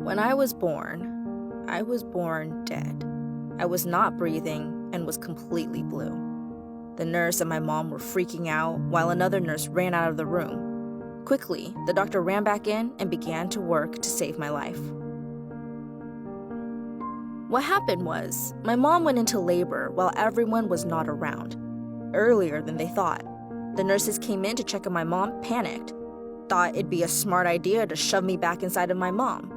When I was born dead. I was not breathing and was completely blue. The nurse and my mom were freaking out while another nurse ran out of the room. Quickly, the doctor ran back in and began to work to save my life. What happened was, my mom went into labor while everyone was not around, earlier than they thought. The nurses came in to check on my mom, panicked, thought it'd be a smart idea to shove me back inside of my mom.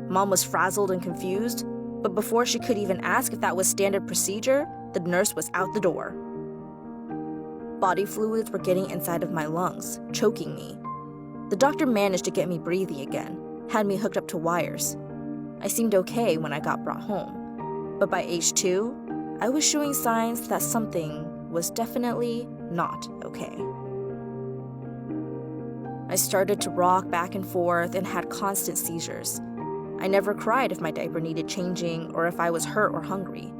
Mom was frazzled and confused, but before she could even ask if that was standard procedure, the nurse was out the door. Body fluids were getting inside of my lungs, choking me. The doctor managed to get me breathing again, had me hooked up to wires. I seemed okay when I got brought home, but by age 2, I was showing signs that something was definitely not okay. I started to rock back and forth and had constant seizures. I never cried if my diaper needed changing or if I was hurt or hungry.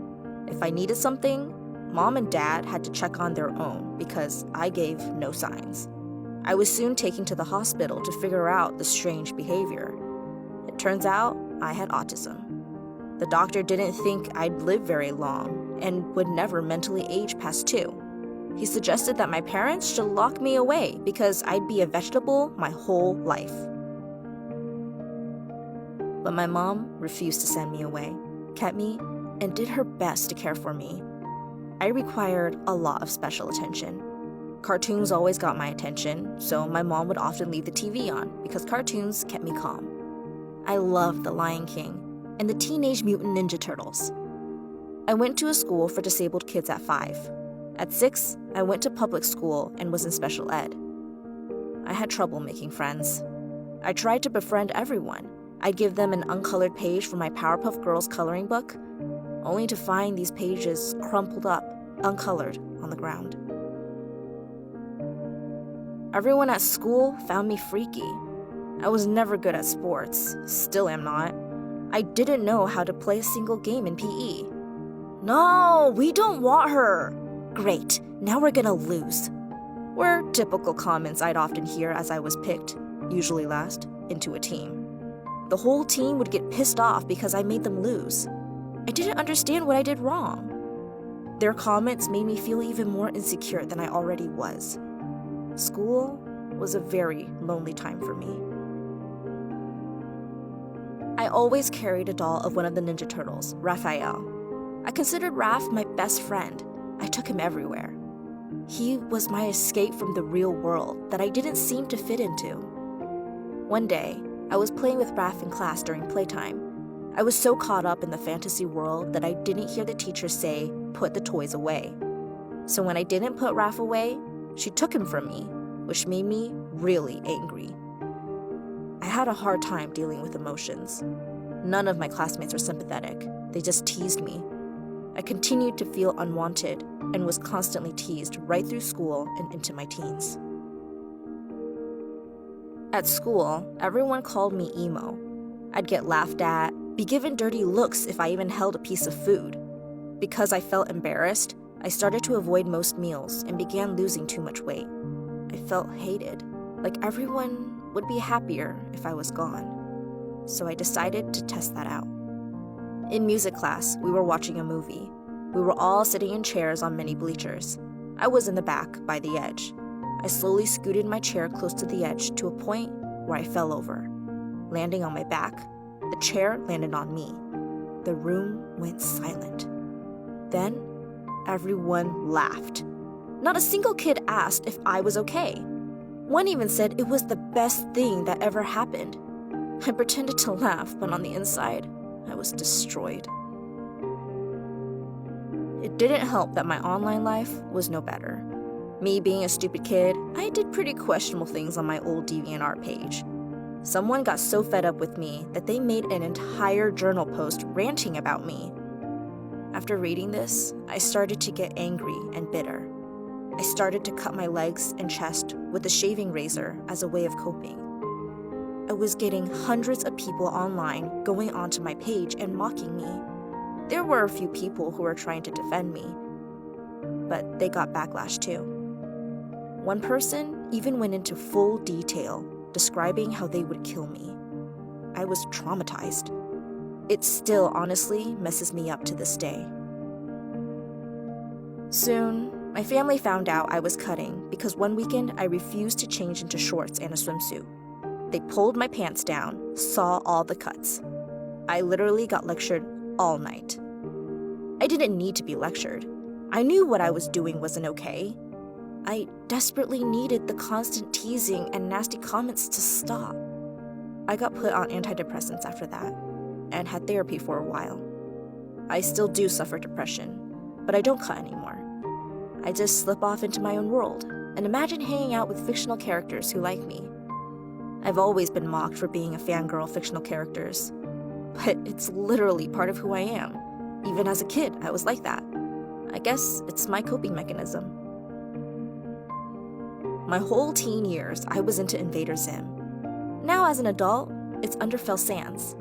If I needed something, Mom and Dad had to check on their own because I gave no signs. I was soon taken to the hospital to figure out the strange behavior. It turns out I had autism. The doctor didn't think I'd live very long and would never mentally age past 2. He suggested that my parents should lock me away because I'd be a vegetable my whole life. But my mom refused to send me away, kept me, and did her best to care for me. I required a lot of special attention. Cartoons always got my attention, so my mom would often leave the TV on because cartoons kept me calm. I loved The Lion King and the Teenage Mutant Ninja Turtles. I went to a school for disabled kids at 5. At 6, I went to public school and was in special ed. I had trouble making friends. I tried to befriend everyone. I'd give them an uncolored page from my Powerpuff Girls coloring book, only to find these pages crumpled up, uncolored, on the ground. Everyone at school found me freaky. I was never good at sports, still am not. I didn't know how to play a single game in PE. "No, we don't want her." "Great, now we're gonna lose," were typical comments I'd often hear as I was picked, usually last, into a team. The whole team would get pissed off because I made them lose. I didn't understand what I did wrong. Their comments made me feel even more insecure than I already was. School was a very lonely time for me. I always carried a doll of one of the Ninja Turtles, Raphael. I considered Raph my best friend. I took him everywhere. He was my escape from the real world that I didn't seem to fit into. One day, I was playing with Raph in class during playtime. I was so caught up in the fantasy world that I didn't hear the teacher say, "Put the toys away." So when I didn't put Raph away, she took him from me, which made me really angry. I had a hard time dealing with emotions. None of my classmates were sympathetic. They just teased me. I continued to feel unwanted and was constantly teased right through school and into my teens. At school, everyone called me emo. I'd get laughed at, be given dirty looks if I even held a piece of food. Because I felt embarrassed, I started to avoid most meals and began losing too much weight. I felt hated, like everyone would be happier if I was gone. So I decided to test that out. In music class, we were watching a movie. We were all sitting in chairs on mini bleachers. I was in the back, by the edge. I slowly scooted my chair close to the edge to a point where I fell over. Landing on my back, the chair landed on me. The room went silent. Then, everyone laughed. Not a single kid asked if I was okay. One even said it was the best thing that ever happened. I pretended to laugh, but on the inside, I was destroyed. It didn't help that my online life was no better. Me being a stupid kid, I did pretty questionable things on my old DeviantArt page. Someone got so fed up with me that they made an entire journal post ranting about me. After reading this, I started to get angry and bitter. I started to cut my legs and chest with a shaving razor as a way of coping. I was getting hundreds of people online going onto my page and mocking me. There were a few people who were trying to defend me, but they got backlash too. One person even went into full detail describing how they would kill me. I was traumatized. It still honestly messes me up to this day. Soon, my family found out I was cutting because one weekend I refused to change into shorts and a swimsuit. They pulled my pants down, saw all the cuts. I literally got lectured all night. I didn't need to be lectured. I knew what I was doing wasn't okay. I desperately needed the constant teasing and nasty comments to stop. I got put on antidepressants after that and had therapy for a while. I still do suffer depression, but I don't cut anymore. I just slip off into my own world and imagine hanging out with fictional characters who like me. I've always been mocked for being a fangirl of fictional characters, but it's literally part of who I am. Even as a kid, I was like that. I guess it's my coping mechanism. My whole teen years, I was into Invader Zim. Now as an adult, it's Underfell Sans.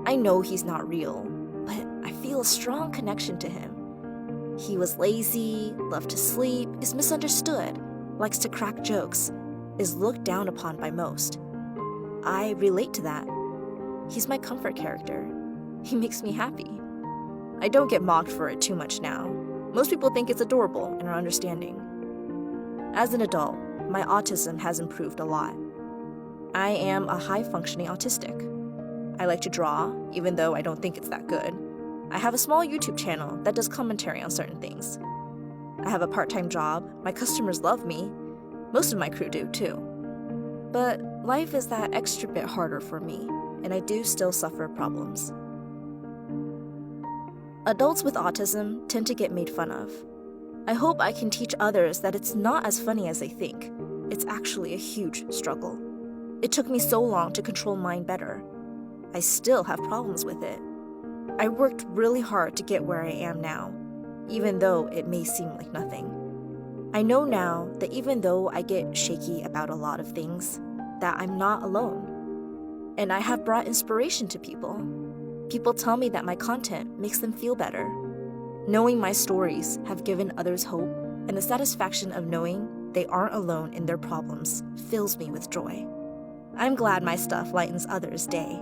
I know he's not real, but I feel a strong connection to him. He was lazy, loved to sleep, is misunderstood, likes to crack jokes, is looked down upon by most. I relate to that. He's my comfort character. He makes me happy. I don't get mocked for it too much now. Most people think it's adorable and are understanding. As an adult, my autism has improved a lot. I am a high-functioning autistic. I like to draw, even though I don't think it's that good. I have a small YouTube channel that does commentary on certain things. I have a part-time job, my customers love me. Most of my crew do, too. But life is that extra bit harder for me, and I do still suffer problems. Adults with autism tend to get made fun of. I hope I can teach others that it's not as funny as they think. It's actually a huge struggle. It took me so long to control mine better. I still have problems with it. I worked really hard to get where I am now, even though it may seem like nothing. I know now that even though I get shaky about a lot of things, that I'm not alone. And I have brought inspiration to people. People tell me that my content makes them feel better. Knowing my stories have given others hope, and the satisfaction of knowing they aren't alone in their problems fills me with joy. I'm glad my stuff lightens others' day.